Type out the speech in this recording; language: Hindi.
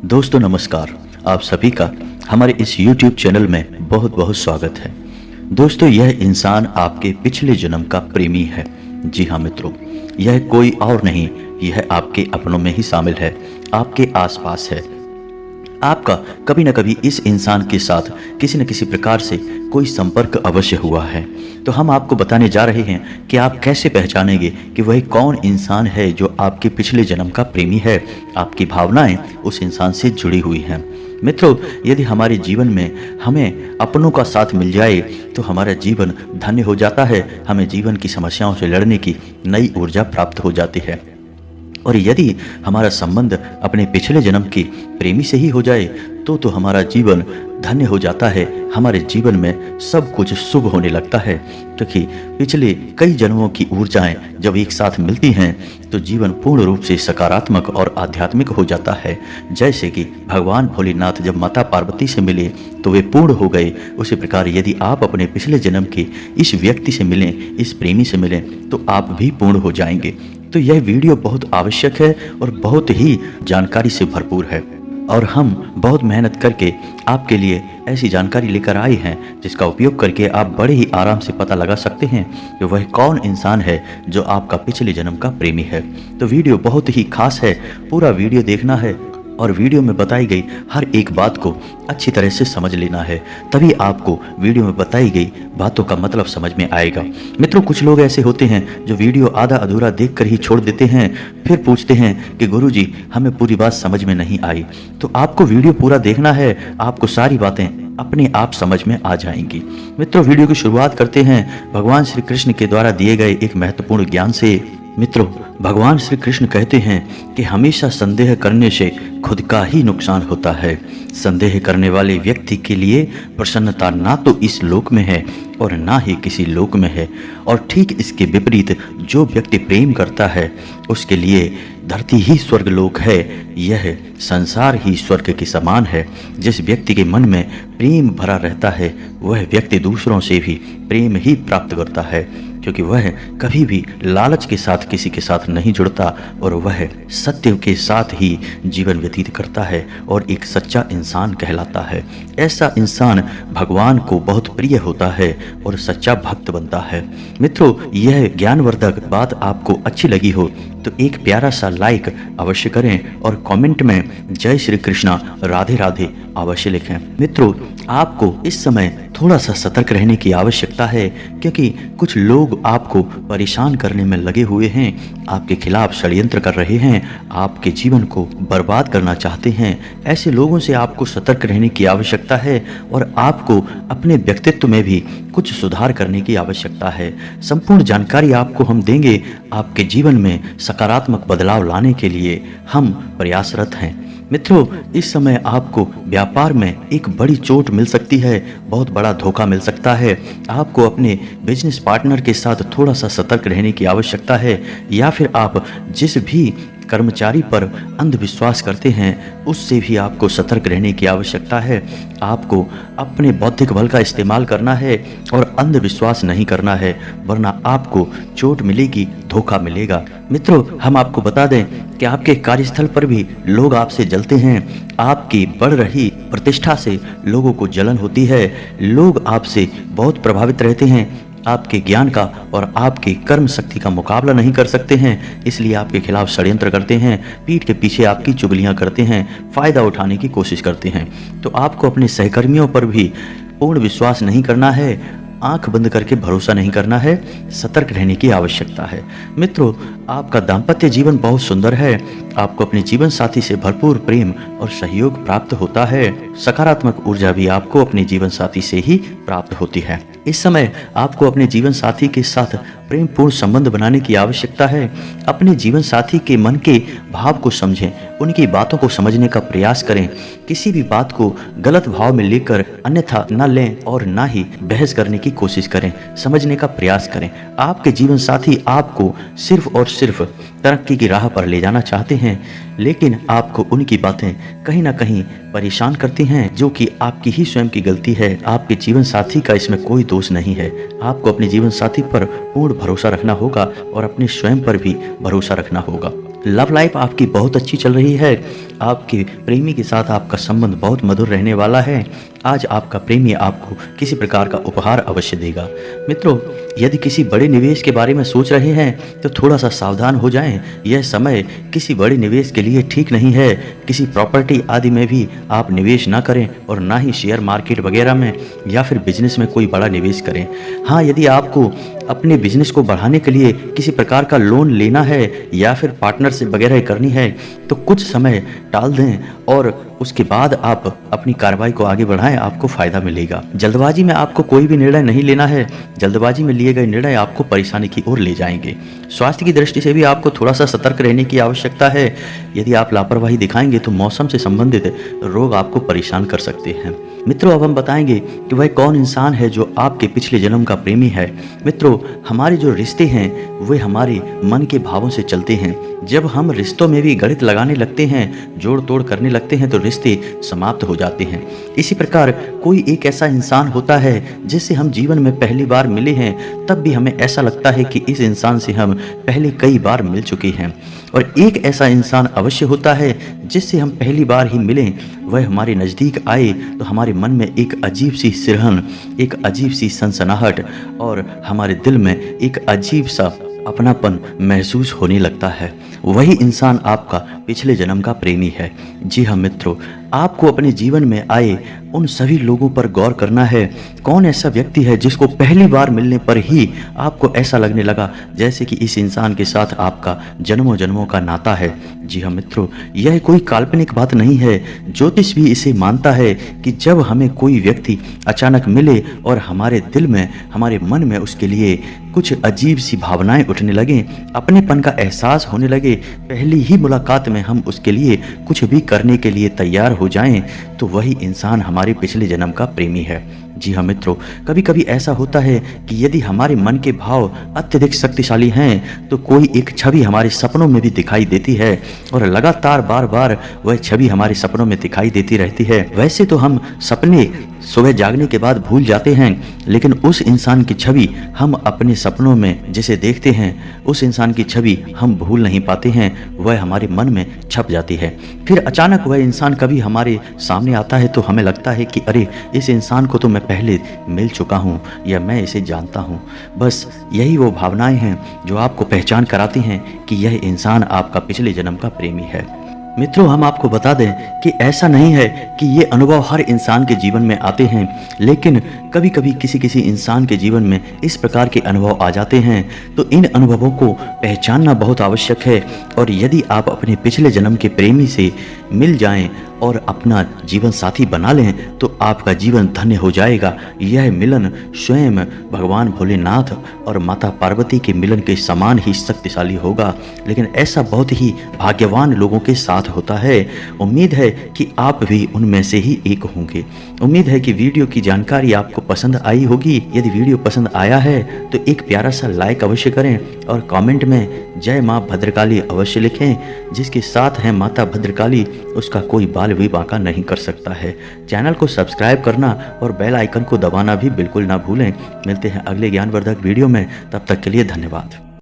दोस्तों नमस्कार। आप सभी का हमारे इस YouTube चैनल में बहुत बहुत स्वागत है। दोस्तों यह इंसान आपके पिछले जन्म का प्रेमी है। जी हाँ मित्रों, यह कोई और नहीं, यह आपके अपनों में ही शामिल है, आपके आसपास है। आपका कभी न कभी इस इंसान के साथ किसी न किसी प्रकार से कोई संपर्क अवश्य हुआ है। तो हम आपको बताने जा रहे हैं कि आप कैसे पहचानेंगे कि वह कौन इंसान है जो आपके पिछले जन्म का प्रेमी है। आपकी भावनाएं उस इंसान से जुड़ी हुई हैं। मित्रों, यदि हमारे जीवन में हमें अपनों का साथ मिल जाए तो हमारा जीवन धन्य हो जाता है। हमें जीवन की समस्याओं से लड़ने की नई ऊर्जा प्राप्त हो जाती है। और यदि हमारा संबंध अपने पिछले जन्म के प्रेमी से ही हो जाए तो हमारा जीवन धन्य हो जाता है। हमारे जीवन में सब कुछ शुभ होने लगता है, क्योंकि पिछले कई जन्मों की ऊर्जाएं जब एक साथ मिलती हैं तो जीवन पूर्ण रूप से सकारात्मक और आध्यात्मिक हो जाता है। जैसे कि भगवान भोलेनाथ जब माता पार्वती से मिले तो वे पूर्ण हो गए, उसी प्रकार यदि आप अपने पिछले जन्म के इस व्यक्ति से मिलें, इस प्रेमी से मिलें, तो आप भी पूर्ण हो जाएंगे। तो यह वीडियो बहुत आवश्यक है और बहुत ही जानकारी से भरपूर है, और हम बहुत मेहनत करके आपके लिए ऐसी जानकारी लेकर आए हैं जिसका उपयोग करके आप बड़े ही आराम से पता लगा सकते हैं कि वह कौन इंसान है जो आपका पिछले जन्म का प्रेमी है। तो वीडियो बहुत ही खास है, पूरा वीडियो देखना है और वीडियो में बताई गई हर एक बात को अच्छी तरह से समझ लेना है, तभी आपको वीडियो में बताई गई बातों का मतलब समझ में आएगा। मित्रों, कुछ लोग ऐसे होते हैं जो वीडियो आधा अधूरा देखकर ही छोड़ देते हैं, फिर पूछते हैं कि गुरुजी हमें पूरी बात समझ में नहीं आई। तो आपको वीडियो पूरा देखना है, आपको सारी बातें अपने आप समझ में आ जाएंगी। मित्रों, वीडियो की शुरुआत करते हैं भगवान श्री कृष्ण के द्वारा दिए गए एक महत्वपूर्ण ज्ञान से। मित्रों, भगवान श्री कृष्ण कहते हैं कि हमेशा संदेह करने से खुद का ही नुकसान होता है। संदेह करने वाले व्यक्ति के लिए प्रसन्नता ना तो इस लोक में है और ना ही किसी लोक में है, और ठीक इसके विपरीत जो व्यक्ति प्रेम करता है उसके लिए धरती ही स्वर्गलोक है, यह संसार ही स्वर्ग के समान है। जिस व्यक्ति के मन में प्रेम भरा रहता है वह व्यक्ति दूसरों से भी प्रेम ही प्राप्त करता है, क्योंकि वह कभी भी लालच के साथ किसी के साथ नहीं जुड़ता और वह सत्य के साथ ही जीवन व्यतीत करता है और एक सच्चा इंसान कहलाता है। ऐसा इंसान भगवान को बहुत प्रिय होता है और सच्चा भक्त बनता है। मित्रों, यह ज्ञानवर्धक बात आपको अच्छी लगी हो तो एक प्यारा सा लाइक अवश्य करें और कमेंट में जय श्री कृष्णा राधे राधे अवश्य लिखें। मित्रों, आपको इस समय थोड़ा सा सतर्क रहने की आवश्यकता है, क्योंकि कुछ लोग आपको परेशान करने में लगे हुए हैं, आपके खिलाफ षड्यंत्र कर रहे हैं, आपके जीवन को बर्बाद करना चाहते हैं। ऐसे लोगों से आपको सतर्क रहने की आवश्यकता है और आपको अपने व्यक्तित्व में भी कुछ सुधार करने की आवश्यकता है। संपूर्ण जानकारी आपको हम देंगे। आपके जीवन में सकारात्मक बदलाव लाने के लिए हम प्रयासरत हैं। मित्रों, इस समय आपको व्यापार में एक बड़ी चोट मिल सकती है, बहुत बड़ा धोखा मिल सकता है। आपको अपने बिजनेस पार्टनर के साथ थोड़ा सा सतर्क रहने की आवश्यकता है, या फिर आप जिस भी कर्मचारी पर अंधविश्वास करते हैं उससे भी आपको सतर्क रहने की आवश्यकता है। आपको अपने बौद्धिक बल का इस्तेमाल करना है और अंधविश्वास नहीं करना है, वरना आपको चोट मिलेगी, धोखा मिलेगा। मित्रों, हम आपको बता दें कि आपके कार्यस्थल पर भी लोग आपसे जलते हैं। आपकी बढ़ रही प्रतिष्ठा से लोगों को जलन होती है। लोग आपसे बहुत प्रभावित रहते हैं, आपके ज्ञान का और आपकी कर्म शक्ति का मुकाबला नहीं कर सकते हैं, इसलिए आपके खिलाफ षड्यंत्र करते हैं, पीठ के पीछे आपकी चुगलियां करते हैं, फायदा उठाने की कोशिश करते हैं। तो आपको अपने सहकर्मियों पर भी पूर्ण विश्वास नहीं करना है, आंख बंद करके भरोसा नहीं करना है, सतर्क रहने की आवश्यकता है। मित्रों, आपका दाम्पत्य जीवन बहुत सुंदर है। आपको अपने जीवन साथी से भरपूर प्रेम और सहयोग प्राप्त होता है। सकारात्मक ऊर्जा भी आपको अपने जीवन साथी से ही प्राप्त होती है। इस समय आपको अपने जीवन साथी के साथ प्रेमपूर्ण संबंध बनाने की आवश्यकता है। अपने जीवन साथी के मन के भाव को समझें, उनकी बातों को समझने का प्रयास करें। किसी भी बात को गलत भाव में लेकर अन्यथा न लें और ना ही बहस करने की कोशिश करें, समझने का प्रयास करें। आपके जीवन साथी आपको सिर्फ और सिर्फ तरक्की की राह पर ले जाना चाहते हैं, लेकिन आपको उनकी बातें कहीं ना कहीं परेशान करती हैं, जो कि आपकी ही स्वयं की गलती है। आपके जीवन साथी का इसमें कोई दोष नहीं है। आपको अपने जीवन साथी पर पूर्ण भरोसा रखना होगा और अपने स्वयं पर भी भरोसा रखना होगा। लव लाइफ आपकी बहुत अच्छी चल रही है, आपके प्रेमी के साथ आपका संबंध बहुत मधुर रहने वाला है। आज आपका प्रेमी आपको किसी प्रकार का उपहार अवश्य देगा। मित्रों, यदि किसी बड़े निवेश के बारे में सोच रहे हैं तो थोड़ा सा सावधान हो जाएं। यह समय किसी बड़े निवेश के लिए ठीक नहीं है। किसी प्रॉपर्टी आदि में भी आप निवेश ना करें और ना ही शेयर मार्केट वगैरह में या फिर बिजनेस में कोई बड़ा निवेश करें। हाँ, यदि आपको अपने बिजनेस को बढ़ाने के लिए किसी प्रकार का लोन लेना है या फिर पार्टनरशिप वगैरह करनी है तो कुछ समय टाल दें और उसके बाद आप अपनी कार्रवाई को आगे बढ़ाएं, आपको फायदा मिलेगा। जल्दबाजी में आपको कोई भी निर्णय नहीं लेना है। जल्दबाजी में लिए गए निर्णय आपको परेशानी की ओर ले जाएंगे। स्वास्थ्य की दृष्टि से भी आपको थोड़ा सा सतर्क रहने की आवश्यकता है। यदि आप लापरवाही दिखाएंगे तो मौसम से संबंधित रोग आपको परेशान कर सकते हैं। मित्रों, अब हम बताएंगे कि वह कौन इंसान है जो आपके पिछले जन्म का प्रेमी है। मित्रों, हमारे जो रिश्ते हैं वे हमारे मन के भावों से चलते हैं। जब हम रिश्तों में भी गणित लगाने लगते हैं, जोड़ तोड़ करने लगते हैं तो रिश्ते समाप्त हो जाते हैं। इसी प्रकार कोई एक ऐसा इंसान होता है जिससे हम जीवन में पहली बार मिले हैं, तब भी हमें ऐसा लगता है कि इस इंसान से हम पहले कई बार मिल चुके हैं। और एक ऐसा इंसान अवश्य होता है जिससे हम पहली बार ही मिलें, वह हमारे नज़दीक आए तो हमारे मन में एक अजीब सी सिरहन, एक अजीब सी सनसनाहट और हमारे दिल में एक अजीब सा अपनापन महसूस होने लगता है। वही इंसान आपका पिछले जन्म का प्रेमी है। जी हाँ मित्रों, आपको अपने जीवन में आए उन सभी लोगों पर गौर करना है। कौन ऐसा व्यक्ति है जिसको पहली बार मिलने पर ही आपको ऐसा लगने लगा जैसे कि इस इंसान के साथ आपका जन्मों जन्मों का नाता है। जी हाँ मित्रों, यह कोई काल्पनिक बात नहीं है। ज्योतिष भी इसे मानता है कि जब हमें कोई व्यक्ति अचानक मिले और हमारे दिल में, हमारे मन में उसके लिए कुछ अजीब सी भावनाएं उठने लगें, अपनेपन का एहसास होने लगे, पहली ही मुलाकात में हम उसके लिए कुछ भी करने के लिए तैयार हो जाएं, तो वही इंसान हमारे पिछले जन्म का प्रेमी है। जी हाँ मित्रों, कभी कभी ऐसा होता है कि यदि हमारे मन के भाव अत्यधिक शक्तिशाली हैं तो कोई एक छवि हमारे सपनों में भी दिखाई देती है और लगातार बार बार वह छवि हमारे सपनों में दिखाई देती रहती है। वैसे तो हम सपने सुबह जागने के बाद भूल जाते हैं, लेकिन उस इंसान की छवि हम अपने सपनों में जिसे देखते हैं, उस इंसान की छवि हम भूल नहीं पाते हैं, वह हमारे मन में छप जाती है। फिर अचानक वह इंसान कभी हमारे सामने आता है तो हमें लगता है कि अरे, इस इंसान को तो मैं पहले मिल चुका हूँ या मैं इसे जानता हूँ। बस यही वो भावनाएं हैं जो आपको पहचान कराती हैं कि यह इंसान आपका पिछले जन्म का प्रेमी है। मित्रों, हम आपको बता दें कि ऐसा नहीं है कि ये अनुभव हर इंसान के जीवन में आते हैं, लेकिन कभी कभी किसी किसी इंसान के जीवन में इस प्रकार के अनुभव आ जाते हैं। तो इन अनुभवों को पहचानना बहुत आवश्यक है। और यदि आप अपने पिछले जन्म के प्रेमी से मिल जाएं और अपना जीवन साथी बना लें तो आपका जीवन धन्य हो जाएगा। यह मिलन स्वयं भगवान भोलेनाथ और माता पार्वती के मिलन के समान ही शक्तिशाली होगा, लेकिन ऐसा बहुत ही भाग्यवान लोगों के साथ होता है। उम्मीद है कि आप भी उनमें से ही एक होंगे। उम्मीद है कि वीडियो की जानकारी आपको पसंद आई होगी। यदि वीडियो पसंद आया है तो एक प्यारा सा लाइक अवश्य करें और कमेंट में जय माँ भद्रकाली अवश्य लिखें। जिसके साथ है माता भद्रकाली उसका कोई बाल भी बांका नहीं कर सकता है। चैनल को सब्सक्राइब करना और बेल आइकन को दबाना भी बिल्कुल ना भूलें। मिलते हैं अगले ज्ञानवर्धक वीडियो में, तब तक के लिए धन्यवाद।